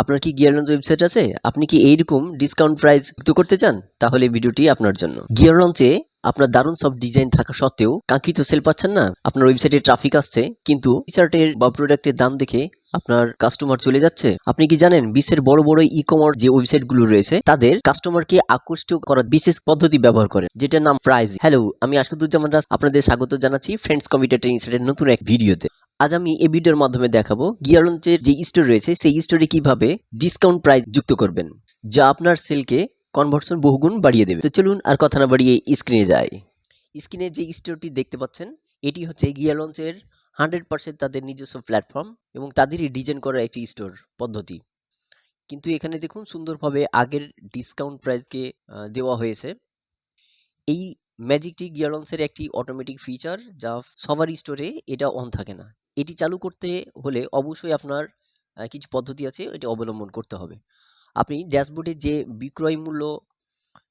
আপনার কি gear launch website আছে? আপনি কি এইরকম ডিসকাউন্ট প্রাইস যুক্ত করতে চান? তাহলে ভিডিওটি আপনার জন্য। গিয়ার লঞ্চে আপনার দারুণ সব ডিজাইন থাকা সত্ত্বেও কাঙ্ক্ষিত সেল পাচ্ছেন না? আপনার ওয়েবসাইটে ট্রাফিক আসছে কিন্তু টি-শার্টের বা প্রোডাক্টের দাম দেখে আপনার কাস্টমার চলে যাচ্ছে। আপনি কি জানেন বিশ্বের বড় বড় ই-কমার্স যে ওয়েবসাইটগুলো রয়েছে তাদের কাস্টমারকে আকৃষ্ট করার বিশেষ পদ্ধতি ব্যবহার করে যেটার নাম প্রাইজ। হ্যালো, আমি আশাদুজ্জামান রাজ আপনাদের স্বাগত জানাচ্ছি ফ্রেন্ডস কম্পিউটার ইনস্টিটিউটের নতুন এক ভিডিওতে। আজ আমি এই ভিডিওর মাধ্যমে দেখাবো গিয়ার লঞ্চের যে স্টোর রয়েছে সেই স্টোরে কিভাবে ডিসকাউন্ট প্রাইস যুক্ত করবেন যা আপনার সেলকে কনভার্সন বহুগুণ বাড়িয়ে দেবে। তো চলুন আর কথা না বাড়িয়ে স্ক্রিনে যাই। স্ক্রিনে যে স্টোরটি দেখতে পাচ্ছেন এটি হচ্ছে গিয়ার লঞ্চের 100% তাদের নিজস্ব প্ল্যাটফর্ম এবং তাদেরই ডিজাইন করা একটি স্টোর পদ্ধতি। কিন্তু এখানে দেখুন সুন্দরভাবে আগের ডিসকাউন্ট প্রাইসকে দেওয়া হয়েছে। এই ম্যাজিকটি গিয়ার লঞ্চের একটি অটোমেটিক ফিচার যা সবার স্টোরে এটা অন থাকে না। এটি চালু করতে হলে অবশ্যই আপনার কিছু পদ্ধতি আছে এটি অবলম্বন করতে হবে। আপনি ড্যাশবোর্ডে যে বিক্রয় মূল্য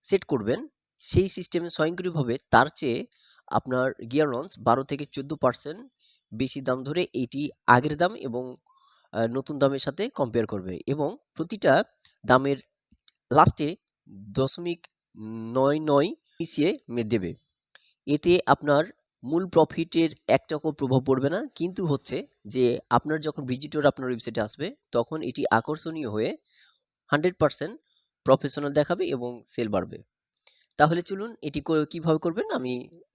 সেট করবেন সেই সিস্টেমে স্বয়ংক্রিয়ভাবে তার চেয়ে আপনার গিয়ার লঞ্চ 12 থেকে 14% বেশি দাম ধরে এটি আগের দাম এবং নতুন দামের সাথে কম্পেয়ার করবে এবং প্রতিটা দামের লাস্টে 0.99 মিশিয়ে দেবে। এতে আপনার মূল প্রফিটের এক টাকাও প্রভাব পড়বে না, কিন্তু হচ্ছে যে আপনার যখন ভিজিটর আপনার ওয়েবসাইটে আসবে তখন এটি আকর্ষণীয় হয়ে 100% প্রফেশনাল দেখাবে এবং সেল বাড়বে। তাহলে চলুন এটি কিভাবে করবেন আমি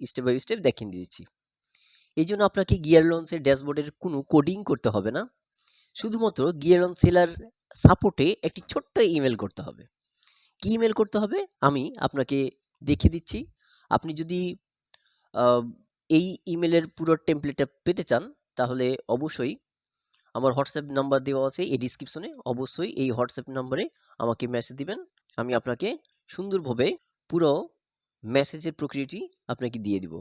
স্টেপ বাই স্টেপ দেখিয়ে দিয়েছি। এই জন্য আপনাকে গিয়ার লঞ্চের ড্যাশবোর্ডের কোনো কোডিং করতে হবে না, শুধুমাত্র গিয়ার লঞ্চ সেলার সাপোর্টে একটি ছোট্ট ইমেল করতে হবে। কি ইমেল করতে হবে আমি আপনাকে দেখিয়ে দিচ্ছি। আপনি যদি এই ইমেলের পুরো টেমপ্লেটটা পেতে চান তাহলে অবশ্যই আমার হোয়াটসঅ্যাপ নাম্বার দেওয়া আছে এই ডিসক্রিপশনে। অবশ্যই এই হোয়াটসঅ্যাপ নাম্বারে আমাকে মেসেজ দিবেন। আমি আপনাকে সুন্দরভাবে পুরো মেসেজের প্রক্রিয়াটি আপনাকে দিয়ে দিব।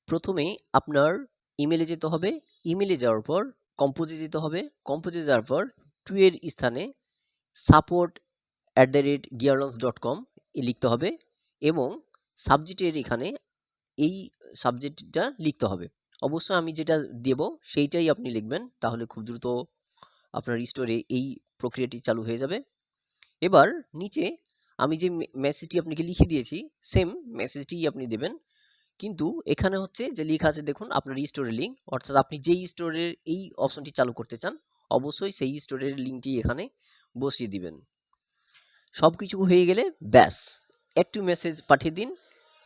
প্রথমে আপনার ইমেলে যেতে হবে। ইমেলে যাওয়ার পর কম্পোজে যেতে হবে। কম্পোজে যাওয়ার পর টু এর স্থানে support@gearlaunch.com লিখতে হবে এবং সাবজেক্টের এখানে এই সাবজেক্টটা লিখতে হবে। অবশ্যই আমি যেটা দেব সেইটাই আপনি লিখবেন, তাহলে খুব দ্রুত আপনার স্টোরে এই প্রক্রিয়াটি চালু হয়ে যাবে। এবার নিচে আমি যে মেসেজটি আপনাকে লিখে দিয়েছি সেম মেসেজটিই আপনি দেবেন, কিন্তু এখানে হচ্ছে যে লেখা আছে দেখুন আপনার স্টোরের লিঙ্ক, অর্থাৎ আপনি যেই স্টোরের এই অপশনটি চালু করতে চান অবশ্যই সেই স্টোরের লিঙ্কটি এখানে বসিয়ে দিবেন। সব কিছু হয়ে গেলে ব্যাস একটু মেসেজ পাঠিয়ে দিন,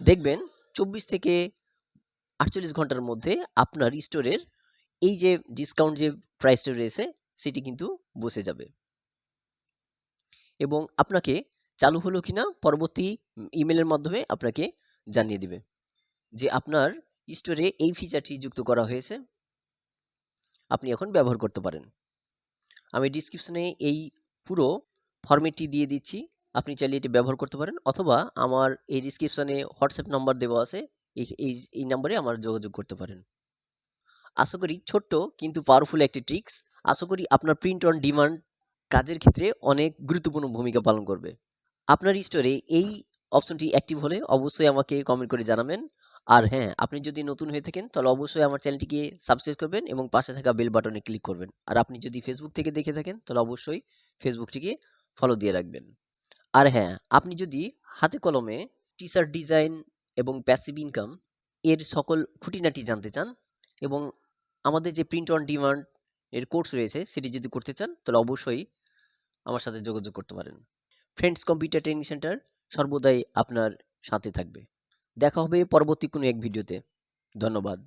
দেখবেন 24 থেকে 48 ঘন্টার মধ্যে আপনার স্টোরের এই যে ডিসকাউন্ট যে প্রাইসটা রয়েছে সেটি কিন্তু বসে যাবে এবং আপনাকে চালু হলো কিনা পরবর্তী ইমেলের মাধ্যমে আপনাকে জানিয়ে দিবে যে আপনার স্টোরে এই ফিচারটি যুক্ত করা হয়েছে, আপনি এখন ব্যবহার করতে পারেন। আমি ডিসক্রিপশনে এই পুরো ফরম্যাটটি দিয়ে দিচ্ছি, আপনি চাইলে এটি ব্যবহার করতে পারেন অথবা আমার এই ডিসক্রিপশনে হোয়াটসঅ্যাপ নাম্বার দেওয়া আছে, এই নাম্বারে আমার যোগাযোগ করতে পারেন। আশা করি ছোট্ট কিন্তু পাওয়ারফুল একটি ট্রিক্স আশা করি আপনার প্রিন্ট অন ডিমান্ড কাজের ক্ষেত্রে অনেক গুরুত্বপূর্ণ ভূমিকা পালন করবে। আপনার স্টোরে এই অপশনটি অ্যাক্টিভ হলে অবশ্যই আমাকে কমেন্ট করে জানাবেন। আর হ্যাঁ, আপনি যদি নতুন হয়ে থাকেন তাহলে অবশ্যই আমার চ্যানেলটিকে সাবস্ক্রাইব করবেন এবং পাশে থাকা বেল বাটনে ক্লিক করবেন। আর আপনি যদি ফেসবুক থেকে দেখে থাকেন তাহলে অবশ্যই ফেসবুকটিকে ফলো দিয়ে রাখবেন। আর হ্যাঁ, আপনি যদি হাতে কলমে টি-শার্ট ডিজাইন এবং প্যাসিভ ইনকাম এর সকল খুঁটিনাটি জানতে চান এবং আমাদের যে প্রিন্ট অন ডিমান্ড এর কোর্স রয়েছে সেটি যদি করতে চান তাহলে অবশ্যই আমার সাথে যোগাযোগ করতে পারেন। ফ্রেন্ডস কম্পিউটার ট্রেনিং সেন্টার সর্বদাই আপনার সাথে থাকবে। দেখা হবে পরবর্তী কোনো এক ভিডিওতে। ধন্যবাদ।